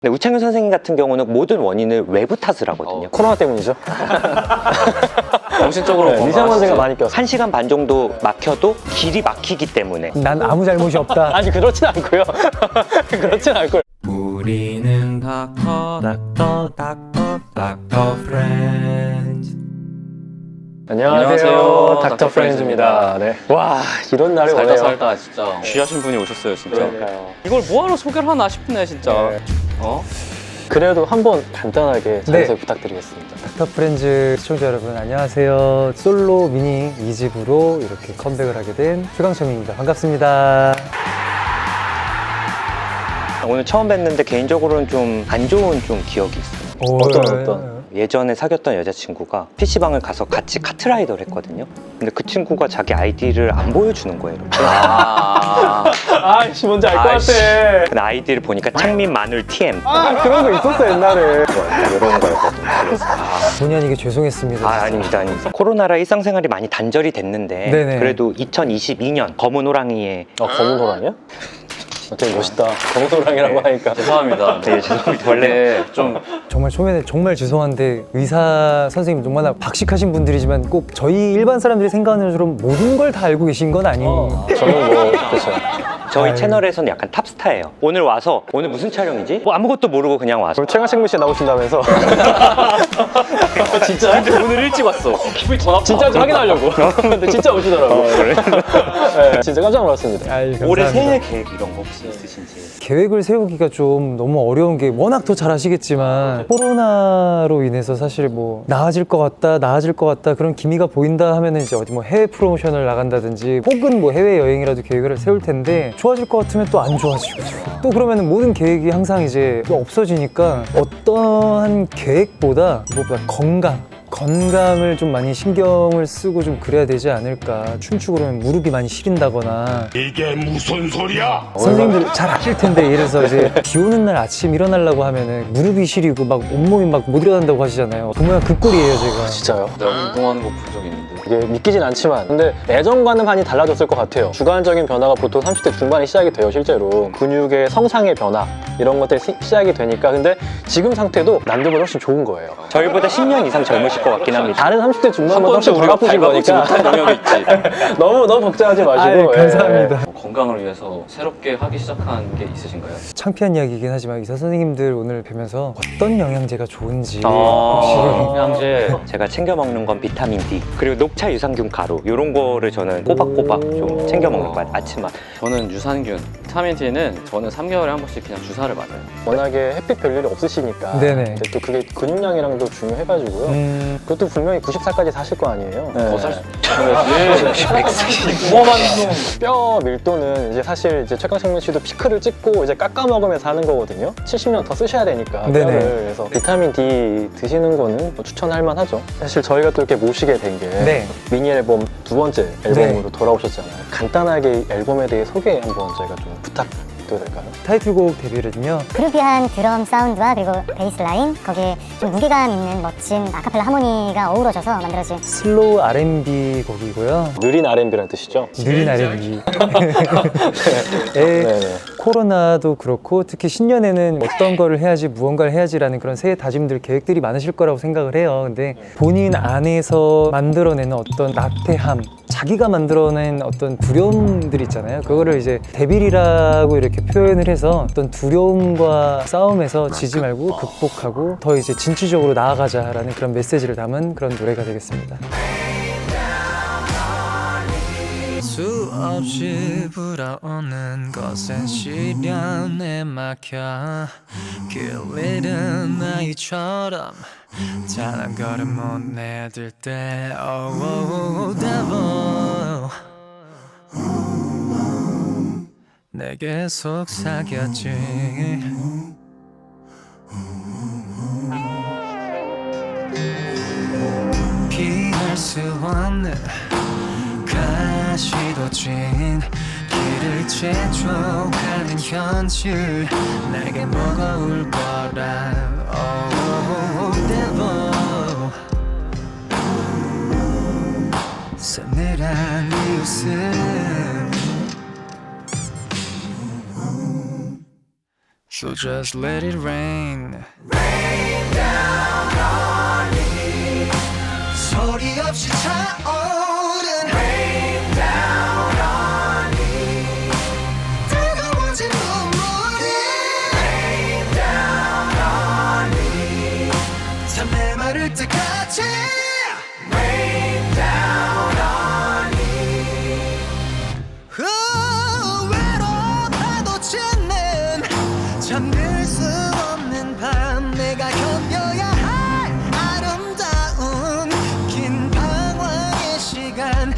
근데 우창윤 선생님 같은 경우는 모든 원인을 외부 탓을 하거든요. 코로나 때문이죠. 정신적으로 네, 미세먼지가 많이 껴서. 1시간 반 정도 막혀도 길이 막히기 때문에. 난 아무 잘못이 없다. 아니 그렇진 않고요. 그렇진 않고요. 우리는 닥터 프렌즈. 안녕하세요. 닥터 프렌즈입니다. 네. 와, 이런 날이 오네요. 살다 진짜 귀하신 분이 오셨어요 진짜. 그러니까요. 이걸 뭐하러 소개를 하나 싶네 진짜. 네. 어? 그래도 한번 간단하게 자기소개 부탁드리겠습니다. 닥터 프렌즈 시청자 여러분 안녕하세요. 솔로 미니 2집으로 이렇게 컴백을 하게 된 최강철입니다. 반갑습니다. 오늘 처음 뵀는데 개인적으로는 좀 안 좋은 좀 기억이 있어요. 어떤? 예전에 사귀었던 여자친구가 PC방을 가서 같이 카트라이더를 했거든요. 근데 그 친구가 자기 아이디를 안 보여주는 거예요, 이렇게. 아이씨, 뭔지 알 것 아이씨. 같아. 근데 아이디를 보니까 창민 마늘 TM 그런 거 있었어, 옛날에. 이런 거였거든요. 그래서 본의 아니게 죄송했습니다. 아닙니다. 코로나라 일상생활이 많이 단절이 됐는데 네네. 그래도 2022년 검은 호랑이의 검은 호랑이요? 되게 멋있다. 검은 호랑이라고 하니까. 죄송합니다. 네, 죄송합니다. 원래 좀 정말 초면에 정말 죄송한데 의사 선생님 정말 박식하신 분들이지만 꼭 저희 일반 사람들이 생각하는 것처럼 모든 걸 다 알고 계신 건 아니에요. 저는 뭐, 그렇죠. 저희 아유. 채널에서는 약간 탑스타예요. 오늘 와서 오늘 무슨 촬영이지? 뭐 아무것도 모르고 그냥 와서 그럼 최강식 씨 나오신다면서. 진짜? 근데 오늘 일찍 왔어. 기분이 더 나빠. 진짜 확인하려고. 근데 진짜 오시더라고. 네, 진짜 깜짝 놀랐습니다. 아이, 올해 감사합니다. 새해 계획 이런 거 혹시 있으신지? 계획을 세우기가 좀 너무 어려운 게 워낙 더 잘 아시겠지만 코로나로 인해서 사실 뭐 나아질 것 같다 그런 기미가 보인다 하면은 이제 어디 뭐 해외 프로모션을 나간다든지 혹은 뭐 해외 여행이라도 계획을 세울 텐데 좋아질 것 같으면 또 안 좋아지고 또 그러면은 모든 계획이 항상 이제 또 없어지니까 어떠한 계획보다 무엇보다 건강을 좀 많이 신경을 쓰고 좀 그래야 되지 않을까. 춤추고 그러면 무릎이 많이 시린다거나. 이게 무슨 소리야? 선생님들 잘 아실 텐데 예를 들어서 이제 비 오는 날 아침 일어나려고 하면은 무릎이 시리고 막 온몸이 막 못 일어난다고 하시잖아요. 그 모양 그 꼴이에요 제가. 진짜요? 내가 운동하는 거 본 적 있는데. 이게 믿기진 않지만 근데 예전과는 많이 달라졌을 것 같아요. 주관적인 변화가 보통 30대 중반에 시작이 돼요. 실제로 근육의 성상의 변화 이런 것들이 시작이 되니까. 근데 지금 상태도 남들보다 훨씬 좋은 거예요. 저희보다 10년 이상 젊으실 것 같긴 합니다. 다른 30대 중반보다 한 번쯤 훨씬 덜 우리가 아프신 밟아보지 거니까 못한 영역이 있지. 너무 걱정하지 마시고. 아유, 감사합니다. 뭐 건강을 위해서 새롭게 하기 시작한 게 있으신가요? 창피한 이야기이긴 하지만 의사 선생님들 오늘 뵈면서 어떤 영양제가 좋은지 영양제. 제가 챙겨 먹는 건 비타민 D 그리고 녹차 유산균 가루 이런 거를 저는 꼬박꼬박 좀 챙겨 먹는 거 같아요. 아침마다. 저는 유산균. 비타민 D는 저는 3개월에 한 번씩 그냥 주사를 맞아요. 워낙에 햇빛 별일이 없으시니까 네네. 이제 또 그게 근육량이랑도 중요해가지고요. 그것도 분명히 90살까지 사실 거 아니에요. 더 살 수 있어야지. 뼈 밀도는 이제 사실 이제 최강창민 씨도 피크를 찍고 이제 깎아 먹으면서 하는 거거든요. 70년 더 쓰셔야 되니까 네네. 뼈를. 그래서 비타민 D 드시는 거는 뭐 추천할 만하죠. 사실 저희가 또 이렇게 모시게 된 게 네. 미니 앨범 두 번째 앨범으로 돌아오셨잖아요. 간단하게 앨범에 대해 소개 한번 저희가 좀 부탁드려도 될까요? 타이틀곡 데뷔를요. 그루비한 드럼 사운드와 그리고 베이스 라인 거기에 좀 무게감 있는 멋진 아카펠라 하모니가 어우러져서 만들어진 슬로우 R&B 곡이고요. 느린 R&B라는 뜻이죠? 느린 R&B. 네네. 코로나도 그렇고 특히 신년에는 어떤 거를 해야지 무언가를 해야지라는 그런 새해 다짐들 계획들이 많으실 거라고 생각을 해요. 근데 본인 안에서 만들어내는 어떤 나태함 자기가 만들어낸 어떤 두려움들 있잖아요. 그거를 이제 데빌이라고 이렇게 표현을 해서 어떤 두려움과 싸움에서 지지 말고 극복하고 더 이제 진취적으로 나아가자라는 그런 메시지를 담은 그런 노래가 되겠습니다. 수없이 불어오는 것엔 시련에 막혀 길 잃은 아이처럼 단 한 걸음 못 내딜 때 oh devil 내게 속삭였지 피할 수 없는 가시도 진 길을 재촉하는 현실 내게 뭐가 올 거라 oh devil 서늘한 이웃은 So just let it rain. 소리 없이 차오른 뜨거워진 눈물이 참 메마를 때까지 외로워도 짓는 잠들 수 없는 밤 내가 견뎌야 할 아름다운 긴 방황의 시간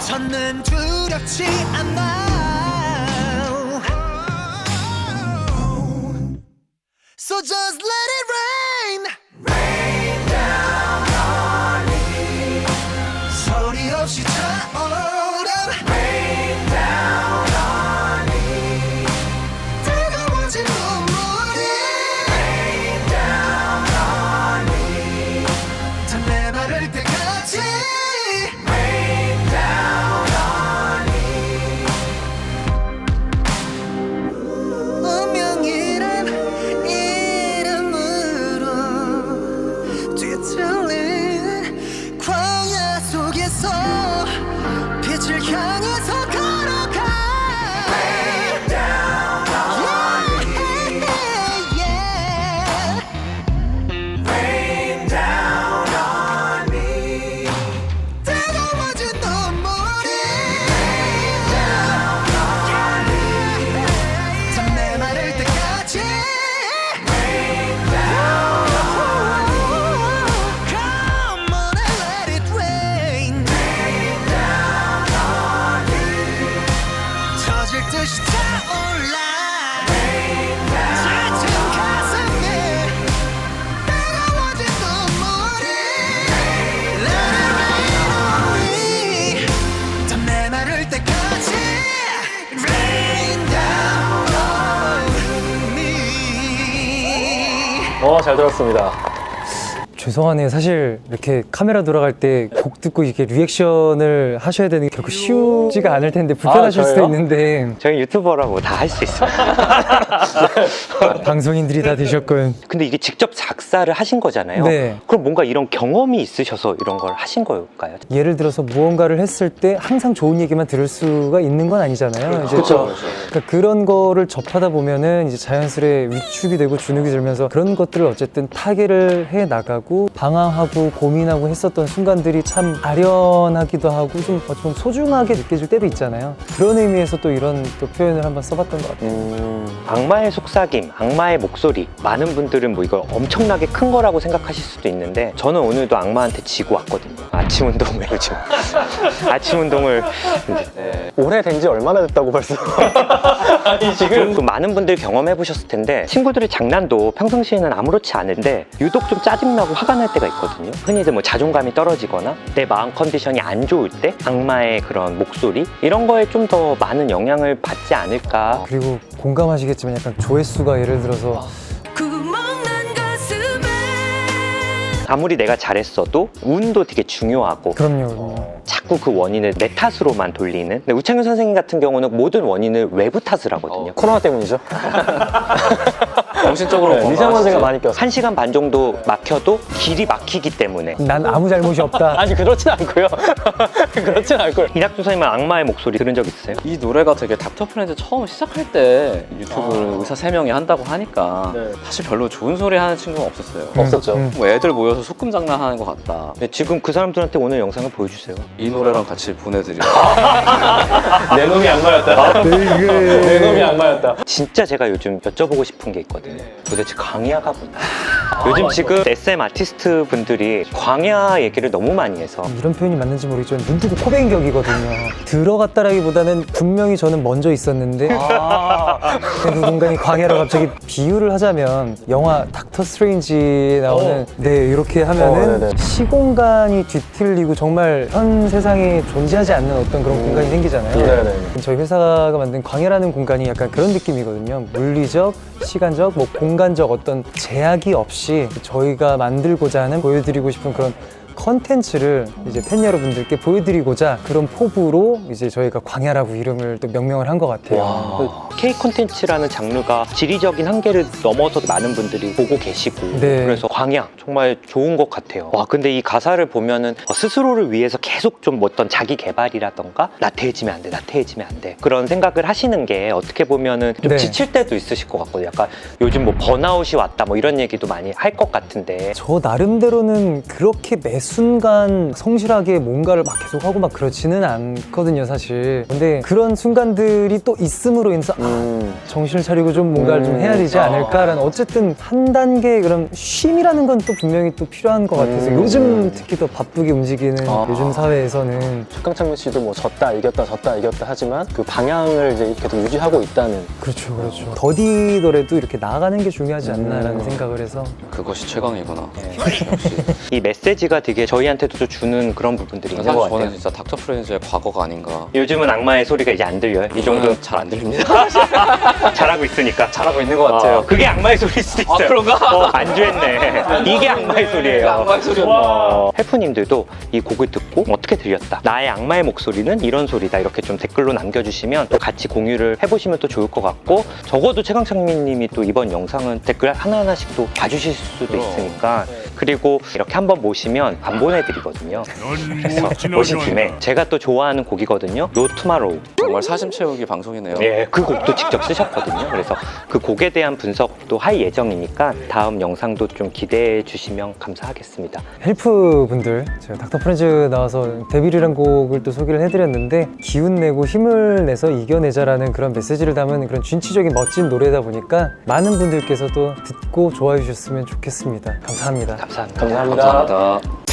저는 두렵지 않아 So just let it rain 소리 없이 차오른 뜨거워진 눈물이 다 메마를 때까지 운명이란 이름으로 뒤틀린 광야 속에서 빛을 향해서 걸어가 뜨거워진 눈물이 다 메마를 때까지 Come on and let it rain 터질 듯이 타올라 지친 가슴에 뜨거워진 눈물이 Let it rain on me 다 메마를 때까지 Rain down on me 잘 들었습니다. 죄송하네요. 사실 이렇게 카메라 돌아갈 때 곡 듣고 이렇게 리액션을 하셔야 되는 게 결코 쉬우지가 않을 텐데 불편하실 수도 저요? 있는데 저희 유튜버라고 다 할 수 있어요. 방송인들이 다 되셨군. 근데 이게 직접 작사를 하신 거잖아요. 네. 그럼 뭔가 이런 경험이 있으셔서 이런 걸 하신 걸까요? 예를 들어서 무언가를 했을 때 항상 좋은 얘기만 들을 수가 있는 건 아니잖아요. 이제 그렇죠. 그러니까 그런 거를 접하다 보면은 이제 자연스레 위축이 되고 주눅이 들면서 그런 것들을 어쨌든 타개를 해 나가고 방황하고 고민하고 했었던 순간들이 참 아련하기도 하고 좀 소중하게 느껴질 때도 있잖아요. 그런 의미에서 또 이런 또 표현을 한번 써봤던 것 같아요. 악마의 속삭임, 악마의 목소리. 많은 분들은 뭐 이걸 엄청나게 큰 거라고 생각하실 수도 있는데 저는 오늘도 악마한테 지고 왔거든요. 아침 운동을 요즘 아침 운동을 오래된 지 얼마나 됐다고 벌써? 아니 지금 또 많은 분들이 경험해 보셨을 텐데 친구들의 장난도 평상시에는 아무렇지 않은데 유독 좀 짜증나고 화가 날 때가 있거든요. 흔히들 뭐 자존감이 떨어지거나 내 마음 컨디션이 안 좋을 때 악마의 그런 목소리 이런 거에 좀 더 많은 영향을 받지 않을까. 그리고 공감하시겠지만 약간 조회수가 예를 들어서 아무리 내가 잘했어도 운도 되게 중요하고 그럼요. 자꾸 그 원인을 내 탓으로만 돌리는. 근데 우창윤 선생님 같은 경우는 모든 원인을 외부 탓을 하거든요. 코로나 때문이죠. 정신적으로 미세먼지가 많이 껴서. 1시간 반 정도 막혀도 길이 막히기 때문에. 난 아무 잘못이 없다. 아니 그렇진 않고요. 그렇진 않고요. 이낙준 선생님은 악마의 목소리 들은 적 있어요? 이 노래가 되게 닥터 프렌즈 처음 시작할 때 유튜브를 의사 3명이 한다고 하니까 네. 사실 별로 좋은 소리 하는 친구가 없었어요. 없었죠. 뭐 애들 모여서 소꿉 장난하는 것 같다. 근데 지금 그 사람들한테 오늘 영상을 보여주세요. 이 노래랑 같이 보내드리고 내 놈이 악마였다. 내 놈이 악마였다. 진짜 제가 요즘 여쭤보고 싶은 게 있거든요. 도대체 광야가 뭐냐? 요즘 지금 SM 아티스트 분들이 광야 얘기를 너무 많이 해서 이런 표현이 맞는지 모르겠지만 눈 뜨고 코 벤 격이거든요. 들어갔다라기보다는 분명히 저는 먼저 있었는데 그 공간이 광야로 갑자기 비유를 하자면 영화 닥터 스트레인지에 나오는 네 이렇게 하면은 네네. 시공간이 뒤틀리고 정말 현 세상에 존재하지 않는 어떤 그런 공간이 생기잖아요. 네네. 저희 회사가 만든 광야라는 공간이 약간 그런 느낌이거든요. 물리적, 시간적, 뭐 공간적 어떤 제약이 없이 저희가 만들고자 하는 보여드리고 싶은 그런 컨텐츠를 이제 팬 여러분들께 보여드리고자 그런 포부로 이제 저희가 광야라고 이름을 또 명명을 한 것 같아요. K 콘텐츠라는 장르가 지리적인 한계를 넘어서 많은 분들이 보고 계시고 네. 그래서 광야 정말 좋은 것 같아요. 와 근데 이 가사를 보면은 스스로를 위해서 계속 좀 어떤 자기 개발이라던가 나태해지면 안 돼, 나태해지면 안 돼 그런 생각을 하시는 게 어떻게 보면은 좀 네. 지칠 때도 있으실 것 같거든요. 약간 요즘 뭐 번아웃이 왔다 뭐 이런 얘기도 많이 할 것 같은데 저 나름대로는 그렇게 매 순간 성실하게 뭔가를 막 계속하고 막 그렇지는 않거든요, 사실. 근데 그런 순간들이 또 있음으로 인해서 정신을 차리고 좀 뭔가를 좀 해야 되지 않을까라는 어쨌든 한 단계 그런 쉼이라는 건 또 분명히 또 필요한 것 같아서 요즘 특히 더 바쁘게 움직이는 요즘 사회에서는 박강창민 씨도 뭐 졌다 이겼다 하지만 그 방향을 이제 계속 유지하고 있다는. 그렇죠. 더디더라도 이렇게 나아가는 게 중요하지 않나라는 생각을 해서 그것이 최강이구나. 이 메시지가 되게 저희한테도 좀 주는 그런 부분들이 있는 것 사실 같아요. 저는 진짜 닥터 프렌즈의 과거가 아닌가. 요즘은 악마의 소리가 이제 안 들려요. 이 정도 저는 잘 안 들립니다. 잘하고 있으니까. 잘하고 있는 것 같아요. 그게 악마의 소리일 수도 있어요. 그런가? 안주했네. 이게 악마의 소리예요. 악마의 소리였나. 헬프님들도 이 곡을 듣고 어떻게 들렸다. 나의 악마의 목소리는 이런 소리다. 이렇게 좀 댓글로 남겨주시면 또 같이 공유를 해보시면 또 좋을 것 같고 적어도 최강창민님이 또 이번 영상은 댓글 하나하나씩 또 봐주실 수도 그럼. 있으니까 그리고 이렇게 한번 모시면 안 보내드리거든요. 그래서 모신 김에 제가 또 좋아하는 곡이거든요. No Tomorrow. 정말 사심 채우기 방송이네요. 예, 그 곡도 직접 쓰셨거든요. 그래서 그 곡에 대한 분석도 할 예정이니까 다음 영상도 좀 기대해 주시면 감사하겠습니다. 헬프 분들 제가 닥터 프렌즈 나와서 데빌이란 곡을 또 소개를 해드렸는데 기운 내고 힘을 내서 이겨내자라는 그런 메시지를 담은 그런 진취적인 멋진 노래다 보니까 많은 분들께서도 듣고 좋아해 주셨으면 좋겠습니다. 감사합니다. 감사합니다. 감사합니다. 감사합니다.